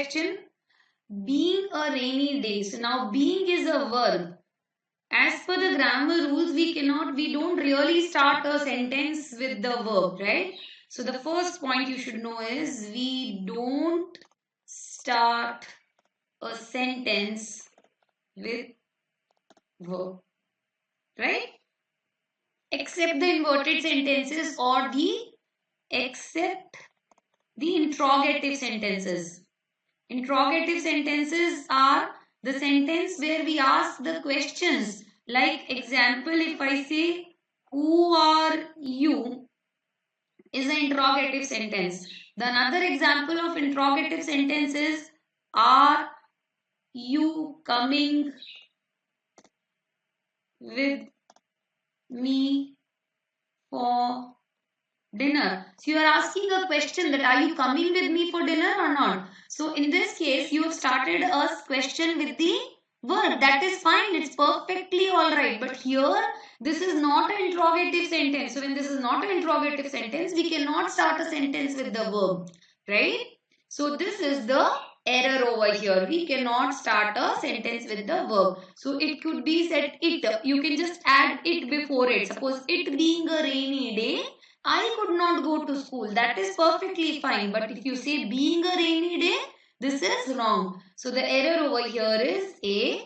question. Being a rainy day. So now being is a verb. As per the grammar rules, we don't really start a sentence with the verb, right? So the first point you should know is we don't start a sentence with verb, right? Except the inverted sentences or except the interrogative sentences. Interrogative sentences are the sentence where we ask the questions. Like example, if I say, who are you? Is an interrogative sentence. The another example of interrogative sentence is, are you coming with me for dinner? So you are asking a question that are you coming with me for dinner or not? So in this case, you have started a question with the verb. That is fine. It's perfectly alright. But here, this is not an interrogative sentence. So when this is not an interrogative sentence, we cannot start a sentence with the verb. Right? So this is the error over here. We cannot start a sentence with the verb. So it could be said it. You can just add it before it. Suppose it being a rainy day, I could not go to school. That is perfectly fine. But if you say being a rainy day, this is wrong. So the error over here is A.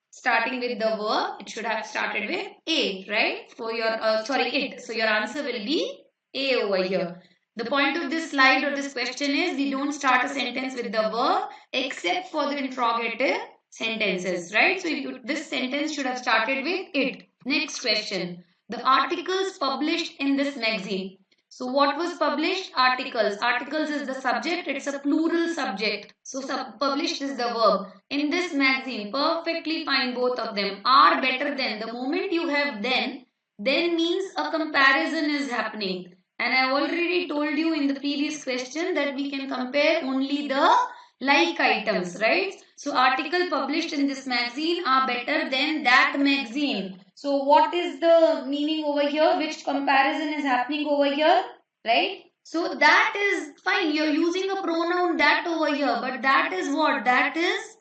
Starting with the verb, it should have started with A, right? For your, it. So your answer will be A over here. The point of this slide or this question is we don't start a sentence with the verb except for the interrogative sentences, right? So this sentence should have started with it. Next question. The articles published in this magazine. So what was published? Articles. Articles is the subject. It's a plural subject. So published is the verb. In this magazine, perfectly fine, both of them are better than. The moment you have then means a comparison is happening. And I already told you in the previous question that we can compare only the like items, right? So article published in this magazine are better than that magazine. So what is the meaning over here? Which comparison is happening over here, right? So that is fine. You're using a pronoun that over here, but that is what? That is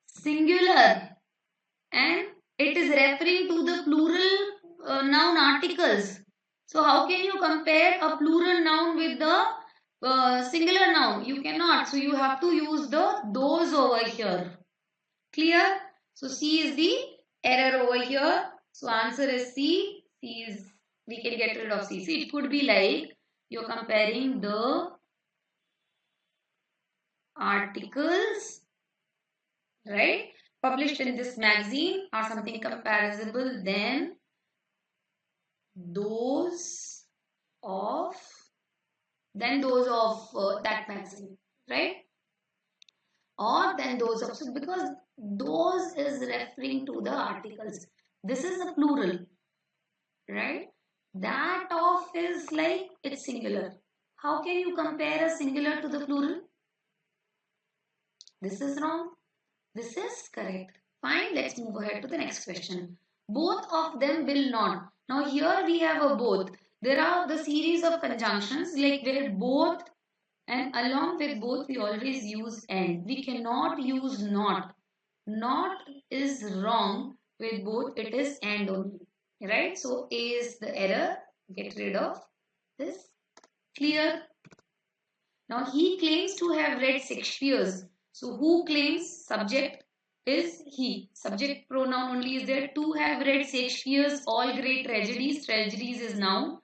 singular. And it is referring to the plural noun articles. So how can you compare a plural noun with the singular noun? You cannot. So you have to use the those over here. Clear? So C is the error over here. So answer is C. C is, we can get rid of C. See, it could be like you're comparing the articles, right, published in this magazine or something comparable than those of that magazine, right? Or than those of, so because those is referring to the articles. This is a plural, right? That of is like it's singular. How can you compare a singular to the plural? This is wrong. This is correct. Fine, let's move ahead to the next question. Both of them will not. Now here we have a both. There are the series of conjunctions like where both, and along with both we always use and. We cannot use not. Not is wrong with both. It is and only. Right? So A is the error. Get rid of this. Clear? Now he claims to have read Shakespeare's. So who claims? Subject is he. Subject pronoun only is there. To have read Shakespeare's all great tragedies. Tragedies is noun.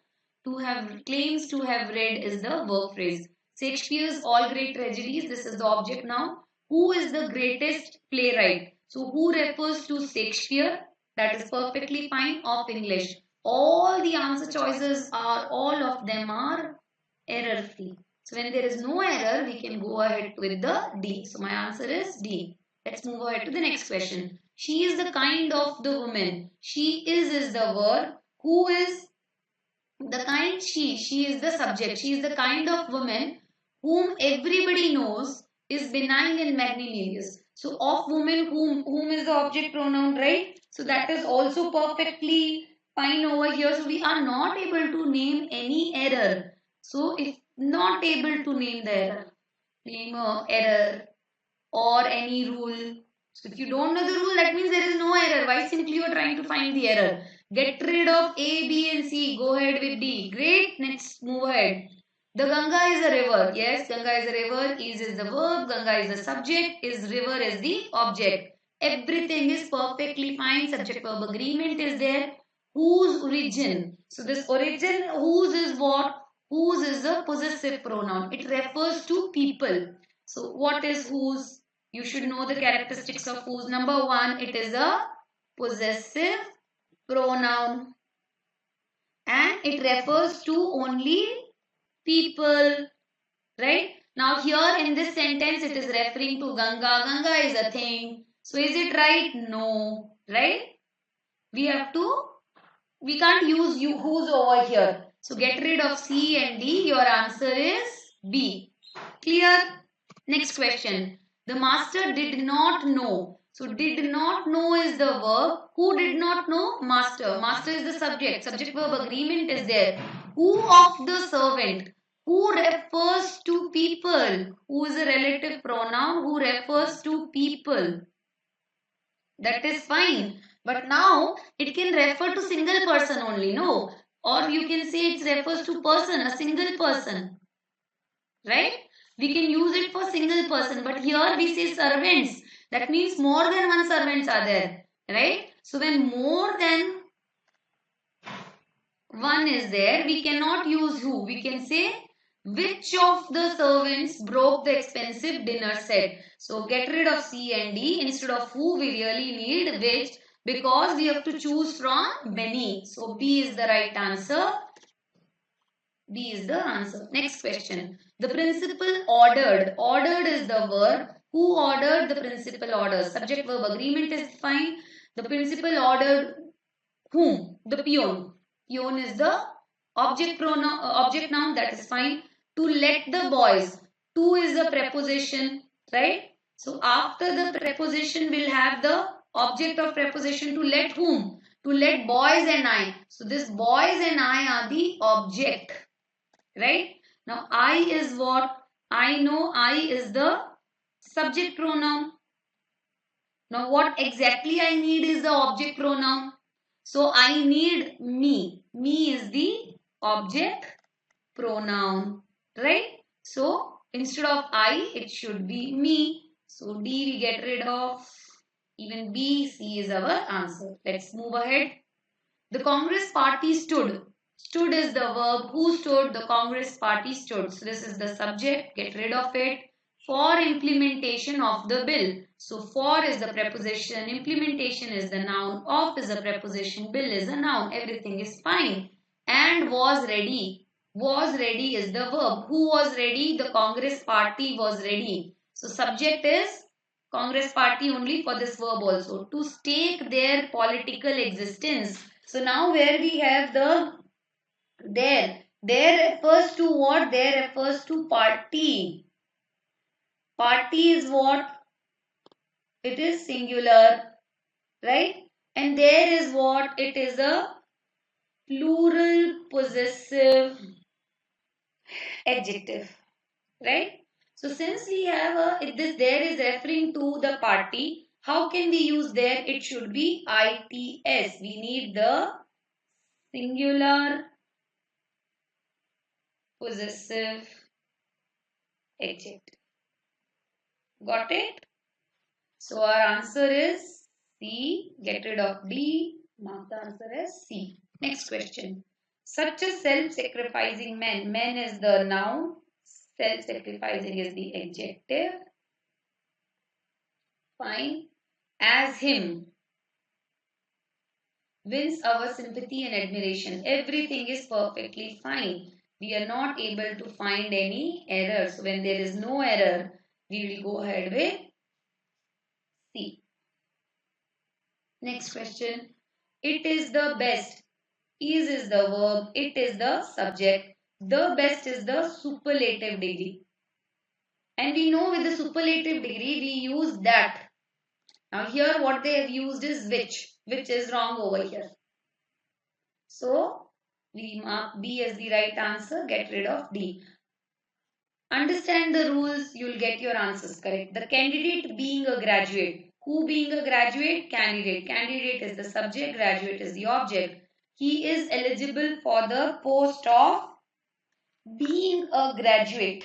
To have claims to have read is the verb phrase. Shakespeare's all great tragedies. This is the object now. Who is the greatest playwright? So who refers to Shakespeare? That is perfectly fine of English. All the answer choices are, all of them are error free. So when there is no error, we can go ahead with the D. So my answer is D. Let's move ahead to the next question. She is the kind of the woman. She is the verb. Who is the kind? She is the subject. She is the kind of woman whom everybody knows is benign and magnanimous. So of woman, whom is the object pronoun, right? So that is also perfectly fine over here. So we are not able to name any error. So if not able to name the error, name a error or any rule. So if you don't know the rule, that means there is no error. Why simply you are trying to find the error? Get rid of A, B and C. Go ahead with D. Great. Next, move ahead. The Ganga is a river. Yes, Ganga is a river. Is the verb. Ganga is the subject. Is river is the object. Everything is perfectly fine. Subject verb agreement is there. Whose origin? So this origin, whose is what? Whose is a possessive pronoun. It refers to people. So what is whose? You should know the characteristics of whose. Number one, it is a possessive pronoun and it refers to only people, right? Now here in this sentence it is referring to Ganga. Ganga is a thing. So is it right? No, right? We can't use you who's over here. So get rid of C and D. Your answer is B. Clear? Next question. The master did not know. So did not know is the verb. Who did not know? Master. Master is the subject. Subject verb agreement is there. Who of the servant? Who refers to people? Who is a relative pronoun? Who refers to people? That is fine. But now it can refer to single person only. No. Or you can say it refers to person, a single person. Right? We can use it for single person. But here we say servants. That means more than one servants are there. Right? So when more than one is there, we cannot use who. We can say which of the servants broke the expensive dinner set. So get rid of C and D. Instead of who, we really need which, because we have to choose from many. So B is the right answer. B is the answer. Next question. The principal ordered. Ordered is the verb. Who ordered? The principal orders. Subject verb agreement is fine. The principal ordered whom? The peon. Peon is the object pronoun, object noun, that is fine. To let the boys. To is the preposition, right? So after the preposition we'll have the object of preposition. To let whom? To let boys and I. So this boys and I are the object, right? Now I is what? I know. I is the subject pronoun. Now what exactly I need is the object pronoun. So I need me. Me is the object pronoun, right? So instead of I, it should be me. So D we get rid of. Even B, C is our answer. Let's move ahead. The Congress party stood. Stood is the verb. Who stood? The Congress party stood. So this is the subject. Get rid of it. For implementation of the bill. So for is the preposition, implementation is the noun, of is a preposition, bill is a noun. Everything is fine. And was ready. Was ready is the verb. Who was ready? The Congress party was ready. So subject is Congress party only for this verb also. To stake their political existence. So now where we have the there. There refers to what? There refers to party. Party is what? It is singular, right? And there is what? It is a plural possessive adjective, right? So since we have this there is referring to the party, how can we use there? It should be ITS. We need the singular possessive adjective. Got it? So our answer is C. Get rid of D. Mark the answer as C. Next question. Such a self-sacrificing man. Man is the noun. Self-sacrificing is the adjective. Fine. As him. Wins our sympathy and admiration. Everything is perfectly fine. We are not able to find any errors. So when there is no error, we will go ahead with C. Next question. It is the best. Is the verb. It is the subject. The best is the superlative degree. And we know with the superlative degree we use that. Now here what they have used is which is wrong over here. So we mark B as the right answer. Get rid of D. Understand the rules, you'll get your answers correct. The candidate being a graduate. Who being a graduate? Candidate. Candidate is the subject, graduate is the object. He is eligible for the post of being a graduate.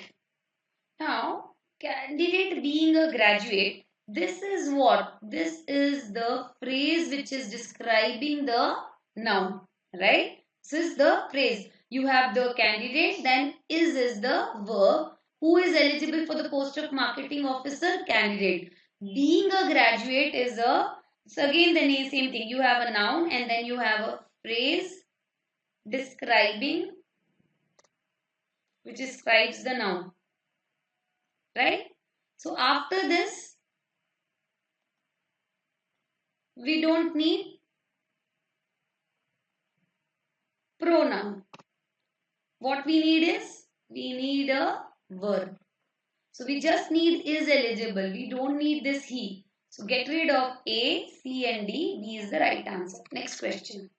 Now, candidate being a graduate, this is what? This is the phrase which is describing the noun, right? This is the phrase. You have the candidate, then is the verb. Who is eligible for the post of marketing officer? Candidate. Being a graduate is a, so again the same thing. You have a noun and then you have a phrase describing, which describes the noun, right? So after this, we don't need pronoun. What we need is, we need a verb. So we just need is eligible. We don't need this he. So get rid of A, C and D. B is the right answer. Next question.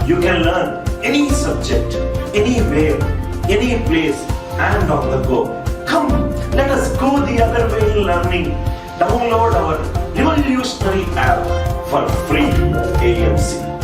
You can learn any subject, anywhere, any place and on the go. Come, let us go the other way in learning. Download our revolutionary app for free. ANC.